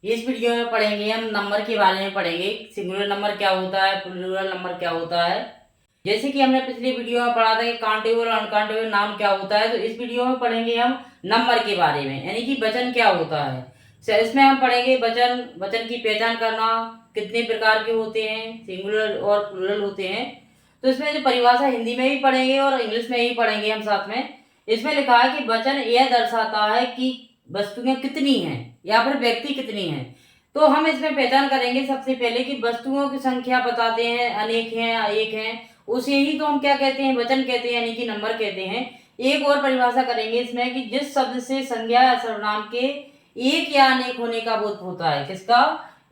इस वीडियो में पढ़ेंगे हम नंबर के बारे में पढ़ेंगे। सिंगुलर नंबर क्या होता है, प्लूरल नंबर क्या होता है। जैसे कि हमने पिछले वीडियो में पढ़ा था कि काउंटेबल और अनकाउंटेबल नाम क्या होता है, तो इस वीडियो में पढ़ेंगे हम नंबर के बारे में, यानी कि वचन क्या होता है। इसमें हम पढ़ेंगे वचन, वचन की पहचान करना, कितने प्रकार के होते हैं, सिंगुलर और प्लूरल होते हैं। तो इसमें जो परिभाषा हिंदी में भी पढ़ेंगे और इंग्लिश में भी पढ़ेंगे हम साथ में। इसमें लिखा है कि वचन यह दर्शाता है कि वस्तुएं कितनी हैं या फिर व्यक्ति कितनी हैं। तो हम इसमें पहचान करेंगे सबसे पहले कि वस्तुओं की संख्या बताते हैं, अनेक हैं या एक हैं, उसे ही तो हम क्या कहते हैं, वचन कहते हैं, यानी कि नंबर कहते हैं। एक और परिभाषा करेंगे इसमें कि जिस शब्द से संज्ञा या सर्वनाम के एक या अनेक होने का बोध होता है। किसका?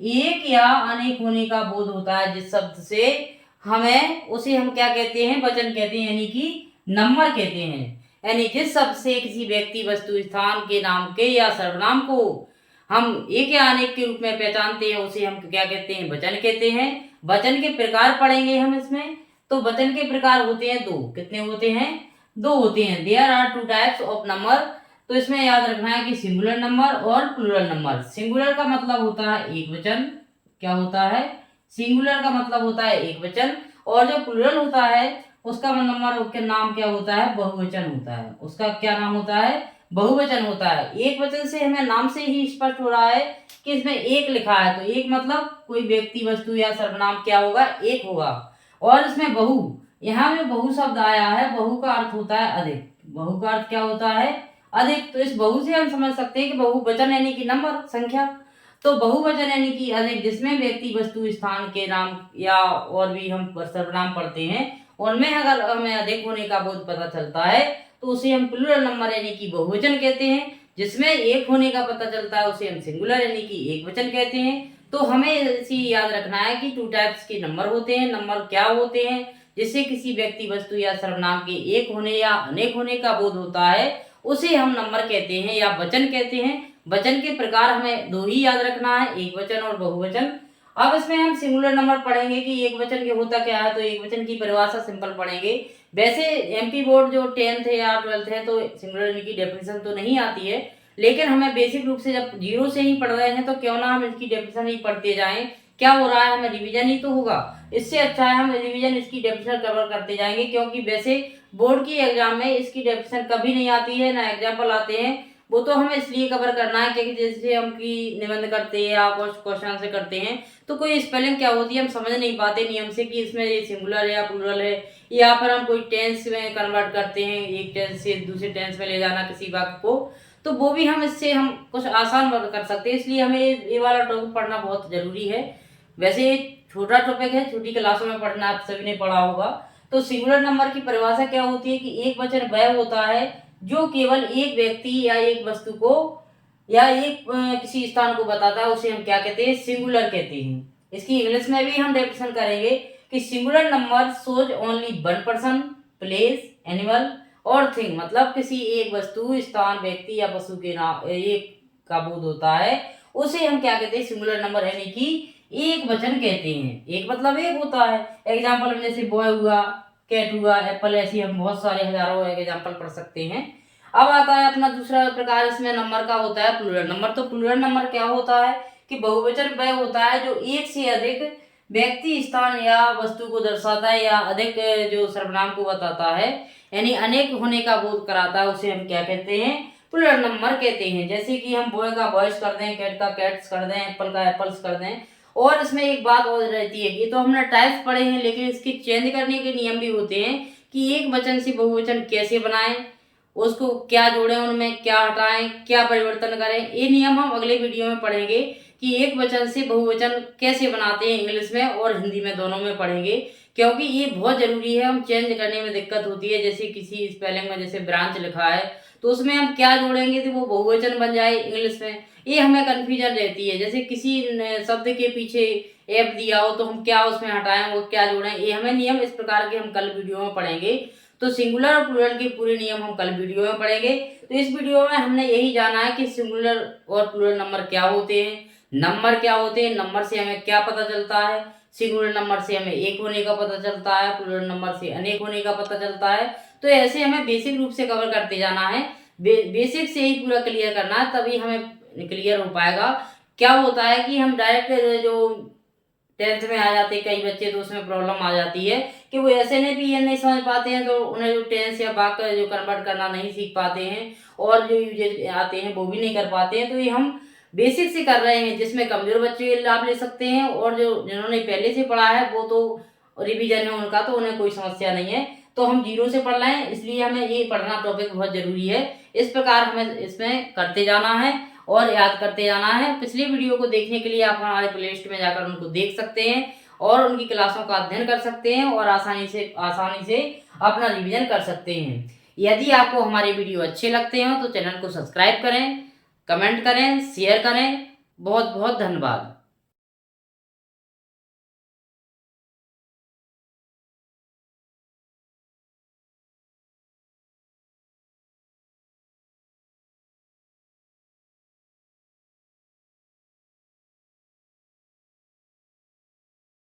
एक या अनेक होने का बोध होता है जिस शब्द से हमें, उसे हम क्या कहते हैं, वचन कहते हैं, यानी कि नंबर कहते हैं। यानी जिस शब्द से किसी व्यक्ति, वस्तु, स्थान के नाम के या सर्वनाम को हम एक या अनेक के रूप में पहचानते हैं, उसे हम क्या कहते हैं, वचन कहते हैं। वचन के प्रकार पढ़ेंगे हम इसमें। तो वचन के प्रकार होते हैं दो। कितने होते हैं? दो होते हैं। There are two types of number. तो इसमें याद रखना है कि सिंगुलर नंबर और प्लूरल नंबर। सिंगुलर का मतलब होता है एक वचन। क्या होता है? सिंगुलर का मतलब होता है एक वचन, और जो प्लूरल होता है उसका नंबर के नाम क्या होता है, बहुवचन होता है। उसका क्या नाम होता है? बहुवचन होता है। एक वचन से हमें नाम से ही स्पष्ट हो रहा है कि इसमें एक लिखा है, तो एक मतलब कोई व्यक्ति, वस्तु या सर्वनाम क्या होगा, एक होगा। और इसमें बहु, यहाँ में बहु शब्द आया है। बहु का अर्थ होता है अधिक। बहु का अर्थ क्या होता है? अधिक। तो इस बहु से हम समझ सकते हैं कि बहुवचन यानी कि नंबर, संख्या। तो बहुवचन यानी कि अधिक, जिसमें व्यक्ति, वस्तु, स्थान के नाम या और भी हम सर्वनाम पढ़ते हैं, उनमें अगर हमें अधिक होने का बोध पता चलता है तो उसे हम प्लूरल नंबर यानी कि बहुवचन कहते हैं। जिसमें एक होने का पता चलता है उसे हम सिंगुलर यानी कि एक वचन कहते हैं। तो हमें इसी याद रखना है कि टू टाइप्स के नंबर होते हैं। नंबर क्या होते हैं? जिससे किसी व्यक्ति, वस्तु या सर्वनाम के एक होने या अनेक होने का बोध होता है, उसे हम नंबर कहते हैं या वचन कहते हैं। वचन के प्रकार हमें दो ही याद रखना है, एक वचन और बहुवचन। अब इसमें हम सिंगुलर नंबर पढ़ेंगे कि एक वचन के होता क्या है। तो एक वचन की परिभाषा सिंपल पढ़ेंगे। वैसे एमपी बोर्ड जो 10th है या 12th है तो सिंगुलर की डेफिनेशन तो नहीं आती है, लेकिन हमें बेसिक रूप से जब जीरो से ही पढ़ रहे हैं तो क्यों ना हम इसकी डेफिनेशन ही पढ़ते जाएं। क्या हो रहा है, हमें रिवीजन ही तो होगा। इससे अच्छा है हम रिवीजन इसकी डेफिनेशन कवर करते जाएंगे, क्योंकि वैसे बोर्ड की एग्जाम में इसकी डेफिनेशन कभी नहीं आती है, ना एग्जाम्पल आते हैं। वो तो हमें इसलिए कवर करना है क्योंकि जैसे हम की निबंध करते हैं या कुछ क्वेश्चन आंसर करते हैं तो कोई स्पेलिंग क्या होती है हम समझ नहीं पाते नियम से कि इसमें ये सिंगुलर है या प्लूरल है, या फिर हम कोई टेंस में कन्वर्ट करते हैं, एक टेंस से दूसरे टेंस में ले जाना किसी वाक्य को, तो वो भी हम इससे हम कुछ आसान कर सकते हैं। इसलिए हमें ये वाला टॉपिक पढ़ना बहुत जरूरी है। वैसे ये छोटा टॉपिक है, छोटी क्लासों में पढ़ना आप सभी ने पढ़ा होगा। तो सिंगुलर नंबर की परिभाषा क्या होती है कि एक वचन वह होता है जो केवल एक व्यक्ति या एक वस्तु को या एक किसी स्थान को बताता है, उसे हम क्या कहते हैं, सिंगुलर कहते हैं। इसकी इंग्लिश में भी हम डेफिनेशन करेंगे कि singular number shows only one person, place, animal और थिंग। मतलब किसी एक वस्तु, स्थान, व्यक्ति या पशु के नाम एक का बोध होता है, उसे हम क्या कहते हैं, सिंगुलर नंबर यानी कि एक वचन कहते हैं। एक मतलब एक होता है। एग्जाम्पल में जैसे बॉय हुआ, कैट हुआ, एप्पल, ऐसी हम बहुत सारे हजारों एग्जाम्पल पढ़ सकते हैं। अब आता है अपना दूसरा प्रकार इसमें नंबर का होता है प्लूरल नंबर। तो प्लूरल नंबर क्या होता है कि बहुवचन वह होता है जो एक से अधिक व्यक्ति, स्थान या वस्तु को दर्शाता है या अधिक जो सर्वनाम को बताता है, यानी अनेक होने का बोध कराता है, उसे हम क्या कहते हैं, प्लूरल नंबर कहते हैं। जैसे कि हम बॉय का बॉयज कर दें, कैट का कैट्स कर दें, एप्पल का एप्पल्स कर दें। और इसमें एक बात और रहती है, ये तो हमने टाइप्स पढ़े हैं, लेकिन इसके चेंज करने के नियम भी होते हैं कि एक वचन से बहुवचन कैसे बनाएं, उसको क्या जोड़ें, उनमें क्या हटाएं, क्या परिवर्तन करें। ये नियम हम अगले वीडियो में पढ़ेंगे कि एक वचन से बहुवचन कैसे बनाते हैं, इंग्लिश में और हिंदी में दोनों में पढ़ेंगे, क्योंकि ये बहुत जरूरी है। हम चेंज करने में दिक्कत होती है, जैसे किसी स्पेलिंग में जैसे ब्रांच लिखा है तो उसमें हम क्या जोड़ेंगे तो वो बहुवचन बन जाए इंग्लिश में, ये हमें कन्फ्यूजन रहती है। जैसे किसी शब्द के पीछे एफ दिया हो तो हम क्या उसमें हटाएं, वो क्या जोड़ें, ये हमें नियम इस प्रकार के हम कल वीडियो में पढ़ेंगे। तो सिंगुलर और प्लूरल के पूरे नियम हम कल वीडियो में पढ़ेंगे। तो इस वीडियो में हमने यही जाना है कि सिंगुलर और प्लूरल नंबर क्या होते हैं, नंबर क्या होते हैं, नंबर से हमें क्या पता चलता है। सिंगुलर नंबर से हमें एक होने का पता चलता है, प्लूरल नंबर से अनेक होने का पता चलता है। तो ऐसे हमें बेसिक रूप से कवर करते जाना है। बेसिक से ही पूरा क्लियर करना है, तभी हमें क्लियर हो पाएगा क्या होता है कि हम डायरेक्ट जो 10th में आ जाते हैं कई बच्चे, तो उसमें प्रॉब्लम आ जाती है कि वो ऐसे नहीं भी ये नहीं समझ पाते हैं, तो उन्हें जो टेंस या वाक्य जो कन्वर्ट करना नहीं सीख पाते हैं और जो यूजेज आते हैं वो भी नहीं कर पाते हैं। तो ये हम बेसिक से कर रहे हैं, जिसमें कमजोर बच्चे लाभ ले सकते हैं और जो जिन्होंने पहले से पढ़ा है वो तो रिवीजन है उनका, तो उन्हें कोई समस्या नहीं है। तो हम जीरो से पढ़ रहे हैं, इसलिए हमें ये पढ़ना टॉपिक बहुत जरूरी है। इस प्रकार हमें इसमें करते जाना है और याद करते जाना है। पिछली वीडियो को देखने के लिए आप हमारे प्ले लिस्ट में जाकर उनको देख सकते हैं और उनकी क्लासों का अध्ययन कर सकते हैं और आसानी से अपना रिवीजन कर सकते हैं। यदि आपको हमारे वीडियो अच्छे लगते हो तो चैनल को सब्सक्राइब करें, कमेंट करें, शेयर करें। बहुत बहुत धन्यवाद।